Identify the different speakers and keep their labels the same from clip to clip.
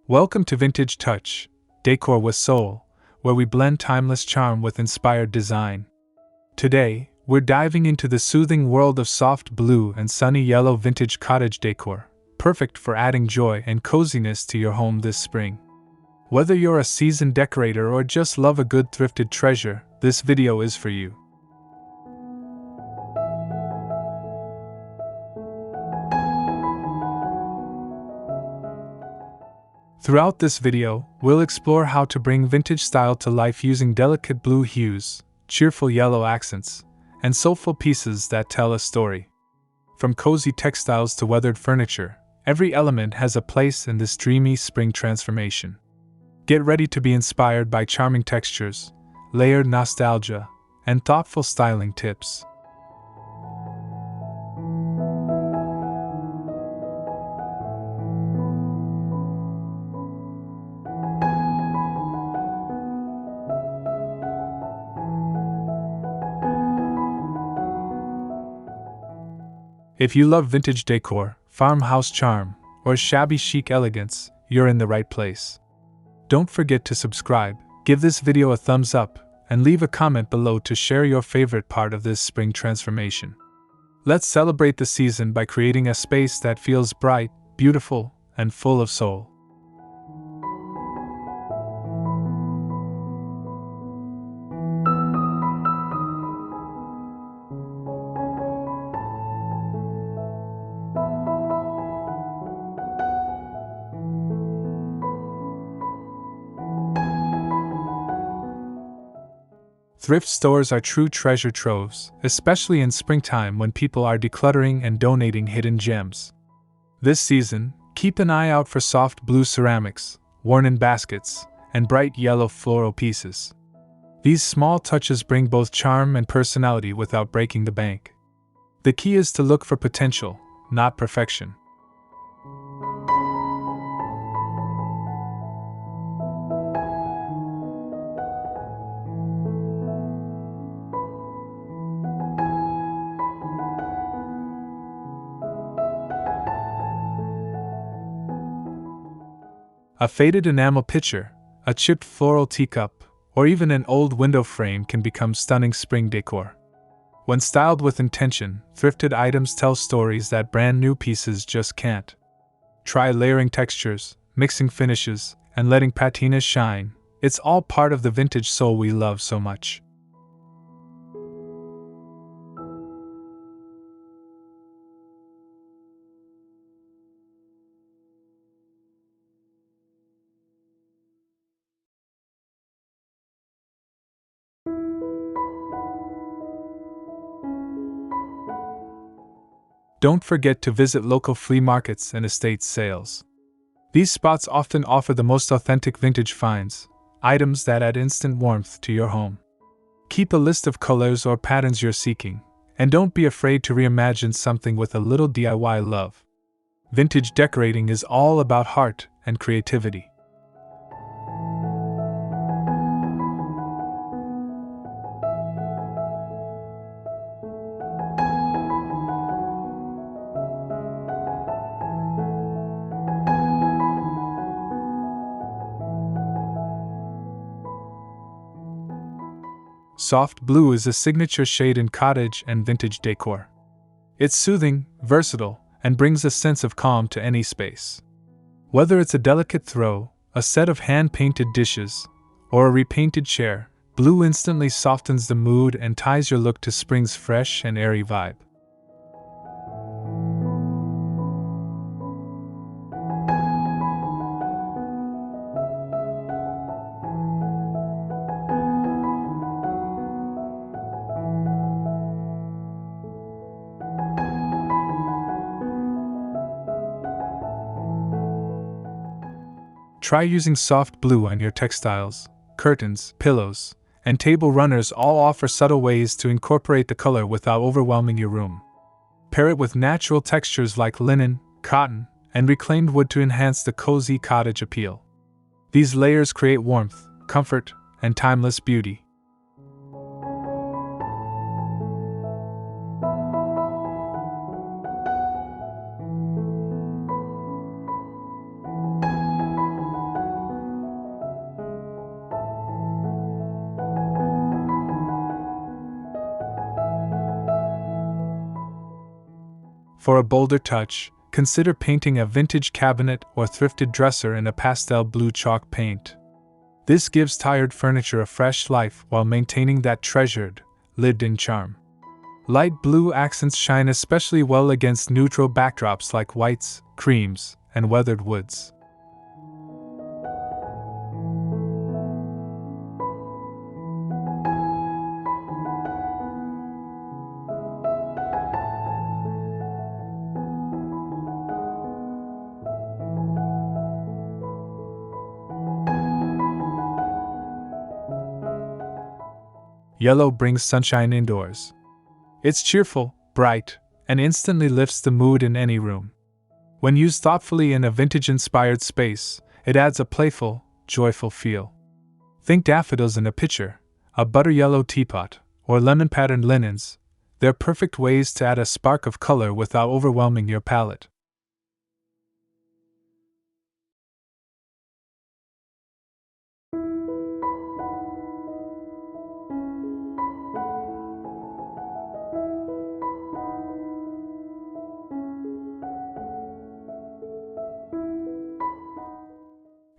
Speaker 1: Welcome to Vintage Touch, Decor with Soul, where we blend timeless charm with inspired design. Today, we're diving into the soothing world of soft blue and sunny yellow vintage cottage decor, perfect for adding joy and coziness to your home this spring. Whether you're a seasoned decorator or just love a good thrifted treasure, this video is for you. Throughout this video, we'll explore how to bring vintage style to life using delicate blue hues, cheerful yellow accents, and soulful pieces that tell a story. From cozy textiles to weathered furniture, every element has a place in this dreamy spring transformation. Get ready to be inspired by charming textures, layered nostalgia, and thoughtful styling tips. If you love vintage decor, farmhouse charm, or shabby chic elegance, you're in the right place. Don't forget to subscribe, give this video a thumbs up, and leave a comment below to share your favorite part of this spring transformation. Let's celebrate the season by creating a space that feels bright, beautiful, and full of soul. Thrift stores are true treasure troves, especially in springtime when people are decluttering and donating hidden gems. This season, keep an eye out for soft blue ceramics, worn in baskets, and bright yellow floral pieces. These small touches bring both charm and personality without breaking the bank. The key is to look for potential, not perfection. A faded enamel pitcher, a chipped floral teacup, or even an old window frame can become stunning spring decor. When styled with intention, thrifted items tell stories that brand new pieces just can't. Try layering textures, mixing finishes, and letting patinas shine. It's all part of the vintage soul we love so much. Don't forget to visit local flea markets and estate sales. These spots often offer the most authentic vintage finds, items that add instant warmth to your home. Keep a list of colors or patterns you're seeking, and don't be afraid to reimagine something with a little DIY love. Vintage decorating is all about heart and creativity. Soft blue is a signature shade in cottage and vintage decor. It's soothing, versatile, and brings a sense of calm to any space. Whether it's a delicate throw, a set of hand-painted dishes, or a repainted chair, blue instantly softens the mood and ties your look to spring's fresh and airy vibe. Try using soft blue on your textiles, curtains, pillows, and table runners all offer subtle ways to incorporate the color without overwhelming your room. Pair it with natural textures like linen, cotton, and reclaimed wood to enhance the cozy cottage appeal. These layers create warmth, comfort, and timeless beauty. For a bolder touch, consider painting a vintage cabinet or thrifted dresser in a pastel blue chalk paint. This gives tired furniture a fresh life while maintaining that treasured, lived-in charm. Light blue accents shine especially well against neutral backdrops like whites, creams, and weathered woods. Yellow brings sunshine indoors. It's cheerful, bright, and instantly lifts the mood in any room. When used thoughtfully in a vintage-inspired space, it adds a playful, joyful feel. Think daffodils in a pitcher, a butter yellow teapot, or lemon-patterned linens. They're perfect ways to add a spark of color without overwhelming your palette.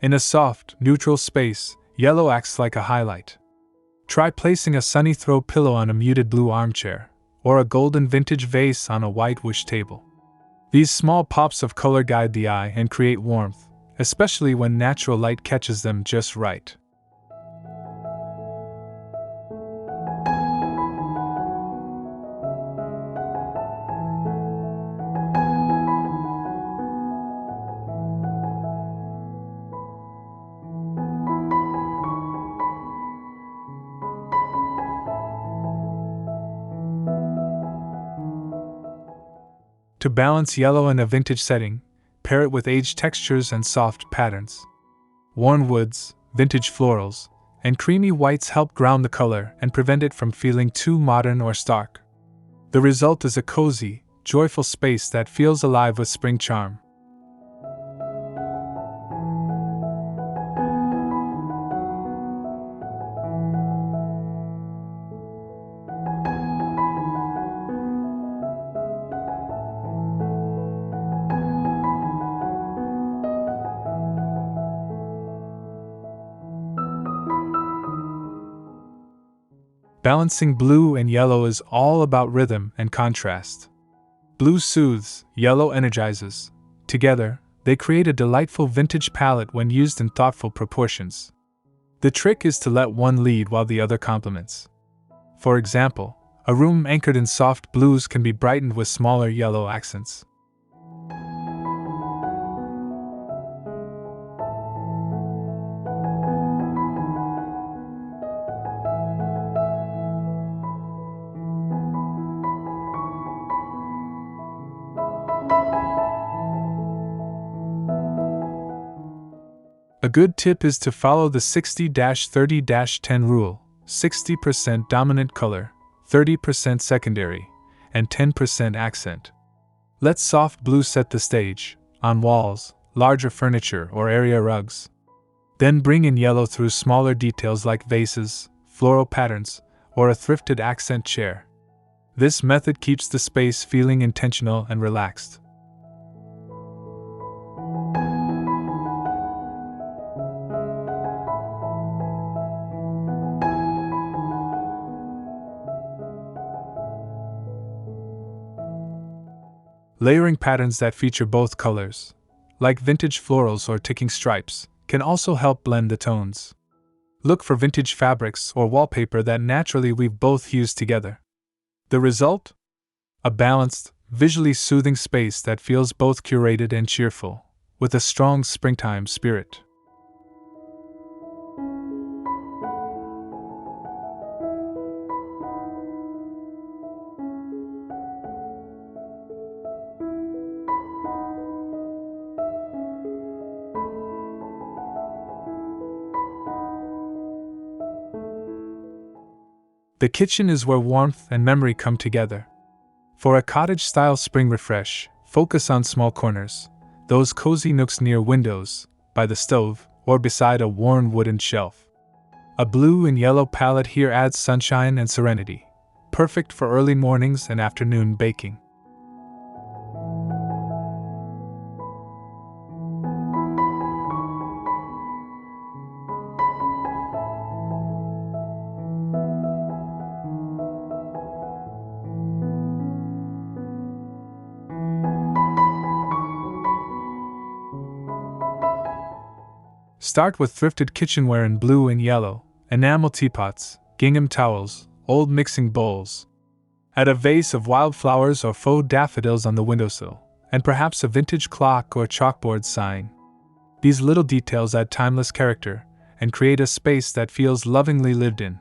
Speaker 1: In a soft, neutral space, yellow acts like a highlight. Try placing a sunny throw pillow on a muted blue armchair, or a golden vintage vase on a white wish table. These small pops of color guide the eye and create warmth, especially when natural light catches them just right. To balance yellow in a vintage setting, pair it with aged textures and soft patterns. Worn woods, vintage florals, and creamy whites help ground the color and prevent it from feeling too modern or stark. The result is a cozy, joyful space that feels alive with spring charm. Balancing blue and yellow is all about rhythm and contrast. Blue soothes, yellow energizes. Together, they create a delightful vintage palette when used in thoughtful proportions. The trick is to let one lead while the other complements. For example, a room anchored in soft blues can be brightened with smaller yellow accents. A good tip is to follow the 60-30-10 rule: 60% dominant color, 30% secondary, and 10% accent. Let soft blue set the stage, on walls, larger furniture, or area rugs. Then bring in yellow through smaller details like vases, floral patterns, or a thrifted accent chair. This method keeps the space feeling intentional and relaxed. Layering patterns that feature both colors, like vintage florals or ticking stripes, can also help blend the tones. Look for vintage fabrics or wallpaper that naturally weave both hues together. The result? A balanced, visually soothing space that feels both curated and cheerful, with a strong springtime spirit. The kitchen is where warmth and memory come together. For a cottage-style spring refresh, focus on small corners, those cozy nooks near windows, by the stove, or beside a worn wooden shelf. A blue and yellow palette here adds sunshine and serenity, perfect for early mornings and afternoon baking. Start with thrifted kitchenware in blue and yellow, enamel teapots, gingham towels, old mixing bowls. Add a vase of wildflowers or faux daffodils on the windowsill, and perhaps a vintage clock or chalkboard sign. These little details add timeless character and create a space that feels lovingly lived in.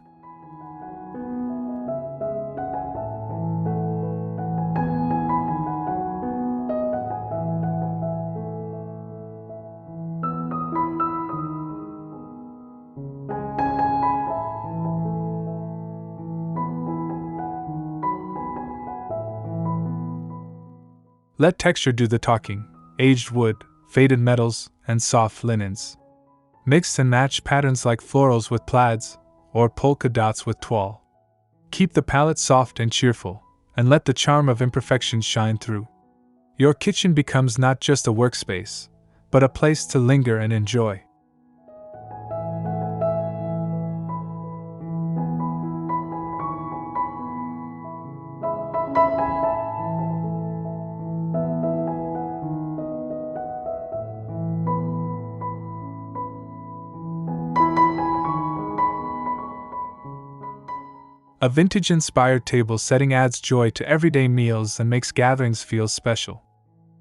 Speaker 1: Let texture do the talking: aged wood, faded metals, and soft linens. Mix and match patterns like florals with plaids, or polka dots with tulle. Keep the palette soft and cheerful, and let the charm of imperfection shine through. Your kitchen becomes not just a workspace, but a place to linger and enjoy. A vintage-inspired table setting adds joy to everyday meals and makes gatherings feel special.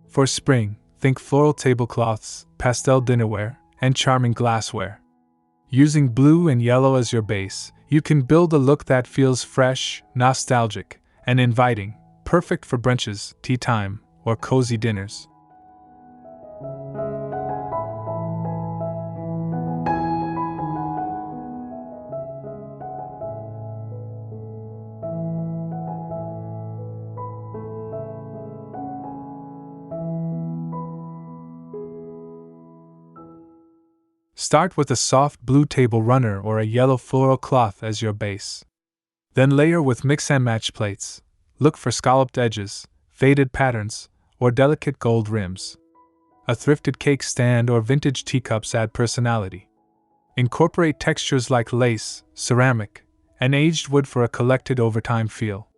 Speaker 1: For spring, think floral tablecloths, pastel dinnerware, and charming glassware. Using blue and yellow as your base, you can build a look that feels fresh, nostalgic, and inviting, perfect for brunches, tea time, or cozy dinners. Start with a soft blue table runner or a yellow floral cloth as your base. Then layer with mix and match plates. Look for scalloped edges, faded patterns, or delicate gold rims. A thrifted cake stand or vintage teacups add personality. Incorporate textures like lace, ceramic, and aged wood for a collected overtime feel.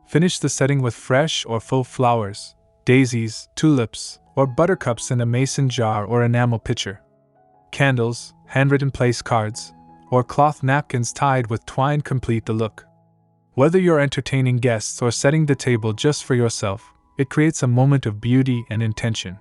Speaker 1: Finish the setting with fresh or faux flowers, daisies, tulips, or buttercups in a mason jar or enamel pitcher. Candles, handwritten place cards, or cloth napkins tied with twine complete the look. Whether you're entertaining guests or setting the table just for yourself, it creates a moment of beauty and intention.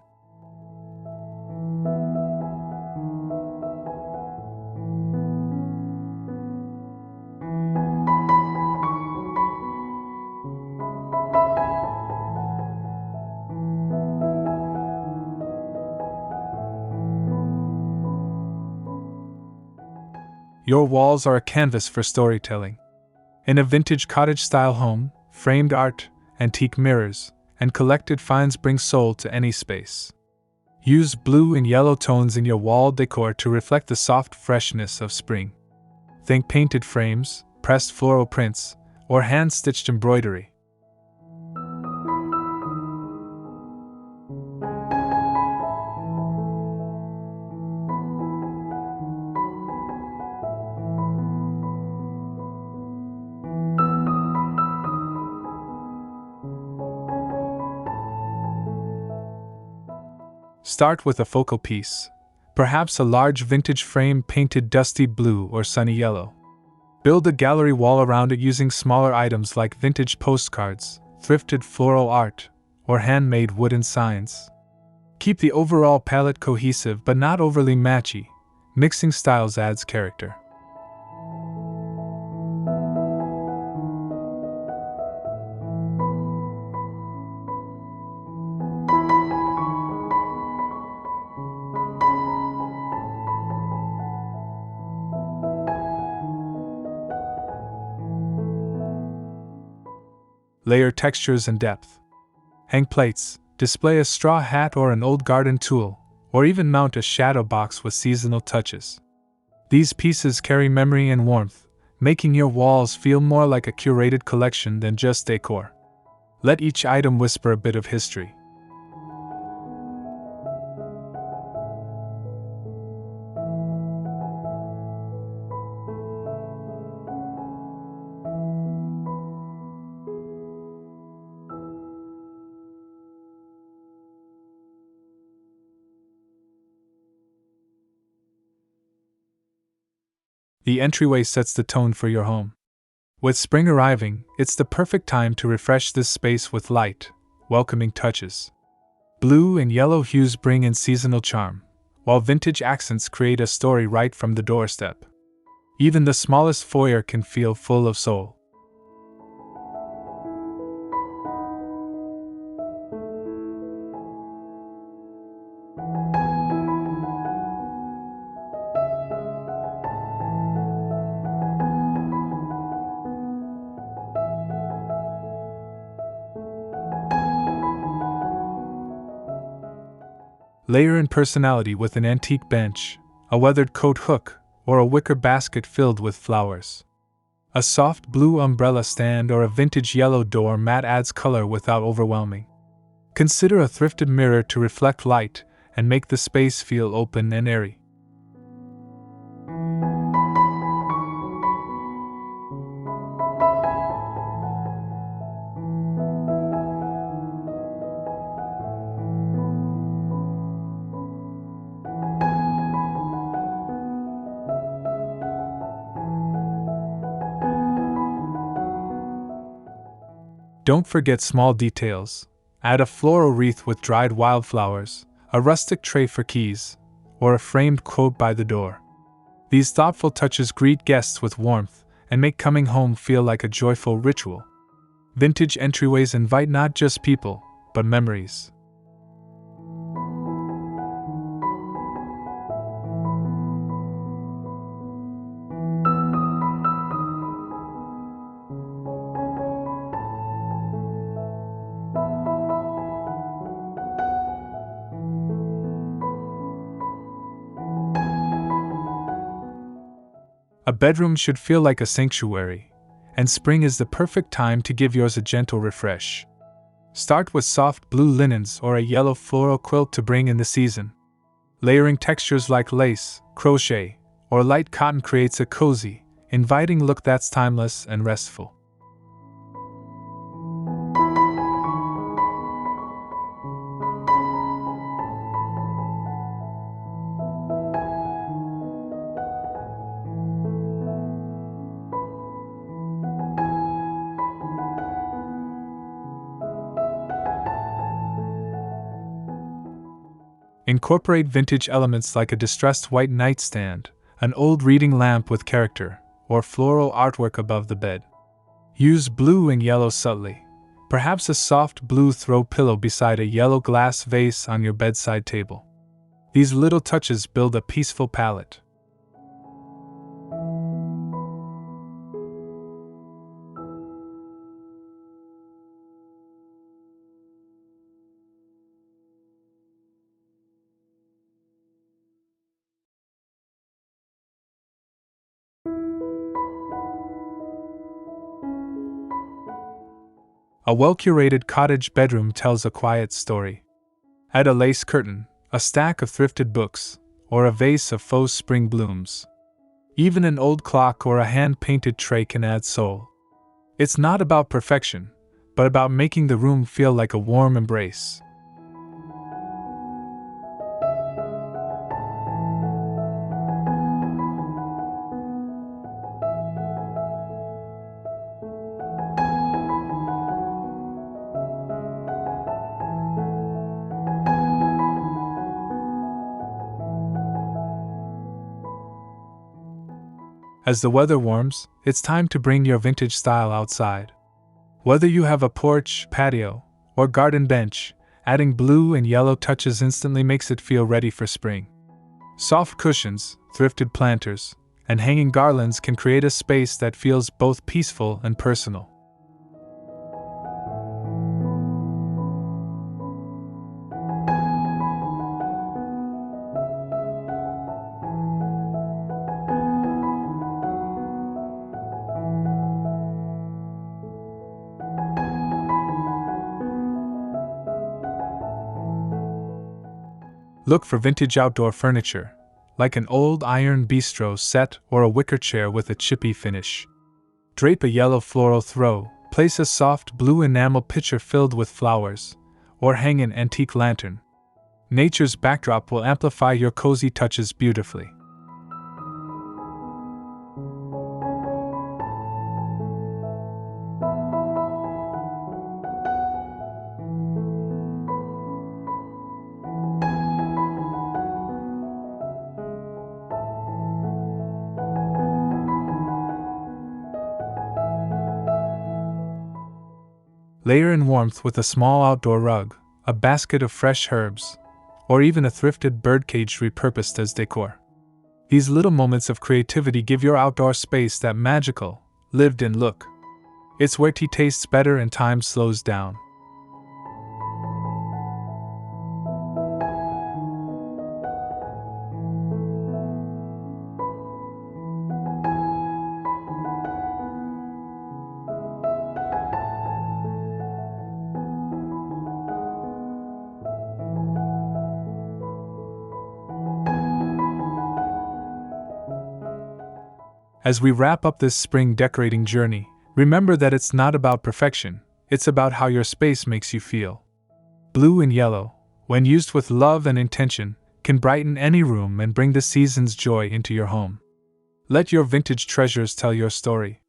Speaker 1: Your walls are a canvas for storytelling. In a vintage cottage-style home, framed art, antique mirrors, and collected finds bring soul to any space. Use blue and yellow tones in your wall decor to reflect the soft freshness of spring. Think painted frames, pressed floral prints, or hand-stitched embroidery. Start with a focal piece, perhaps a large vintage frame painted dusty blue or sunny yellow. Build a gallery wall around it using smaller items like vintage postcards, thrifted floral art, or handmade wooden signs. Keep the overall palette cohesive but not overly matchy. Mixing styles adds character. Layer textures and depth. Hang plates, display a straw hat or an old garden tool, or even mount a shadow box with seasonal touches. These pieces carry memory and warmth, making your walls feel more like a curated collection than just decor. Let each item whisper a bit of history. The entryway sets the tone for your home. With spring arriving, it's the perfect time to refresh this space with light, welcoming touches. Blue and yellow hues bring in seasonal charm, while vintage accents create a story right from the doorstep. Even the smallest foyer can feel full of soul. Layer in personality with an antique bench, a weathered coat hook, or a wicker basket filled with flowers. A soft blue umbrella stand or a vintage yellow door mat adds color without overwhelming. Consider a thrifted mirror to reflect light and make the space feel open and airy. Don't forget small details. Add a floral wreath with dried wildflowers, a rustic tray for keys, or a framed quote by the door. These thoughtful touches greet guests with warmth and make coming home feel like a joyful ritual. Vintage entryways invite not just people, but memories. A bedroom should feel like a sanctuary, and spring is the perfect time to give yours a gentle refresh. Start with soft blue linens or a yellow floral quilt to bring in the season. Layering textures like lace, crochet, or light cotton creates a cozy, inviting look that's timeless and restful. Incorporate vintage elements like a distressed white nightstand, an old reading lamp with character, or floral artwork above the bed. Use blue and yellow subtly, perhaps a soft blue throw pillow beside a yellow glass vase on your bedside table. These little touches build a peaceful palette. A well-curated cottage bedroom tells a quiet story. Add a lace curtain, a stack of thrifted books, or a vase of faux spring blooms. Even an old clock or a hand-painted tray can add soul. It's not about perfection, but about making the room feel like a warm embrace. As the weather warms, it's time to bring your vintage style outside. Whether you have a porch, patio, or garden bench, adding blue and yellow touches instantly makes it feel ready for spring. Soft cushions, thrifted planters, and hanging garlands can create a space that feels both peaceful and personal. Look for vintage outdoor furniture, like an old iron bistro set or a wicker chair with a chippy finish. Drape a yellow floral throw, place a soft blue enamel pitcher filled with flowers, or hang an antique lantern. Nature's backdrop will amplify your cozy touches beautifully. Layer in warmth with a small outdoor rug, a basket of fresh herbs, or even a thrifted birdcage repurposed as decor. These little moments of creativity give your outdoor space that magical, lived-in look. It's where tea tastes better and time slows down. As we wrap up this spring decorating journey, remember that it's not about perfection, it's about how your space makes you feel. Blue and yellow, when used with love and intention, can brighten any room and bring the season's joy into your home. Let your vintage treasures tell your story.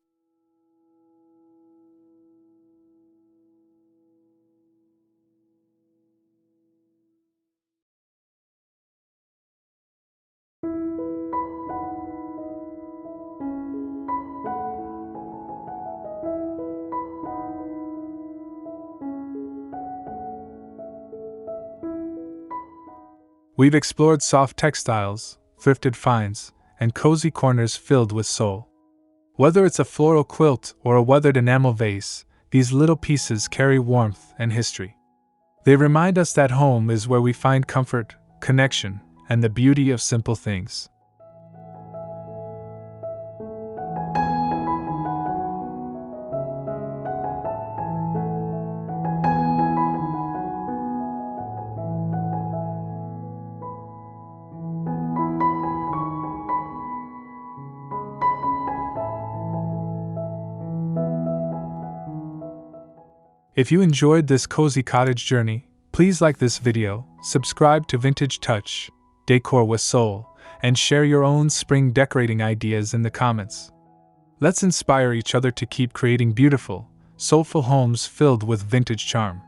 Speaker 1: We've explored soft textiles, thrifted finds, and cozy corners filled with soul. Whether it's a floral quilt or a weathered enamel vase, these little pieces carry warmth and history. They remind us that home is where we find comfort, connection, and the beauty of simple things. If you enjoyed this cozy cottage journey, please like this video, subscribe to Vintage Touch, Decor with Soul, and share your own spring decorating ideas in the comments. Let's inspire each other to keep creating beautiful, soulful homes filled with vintage charm.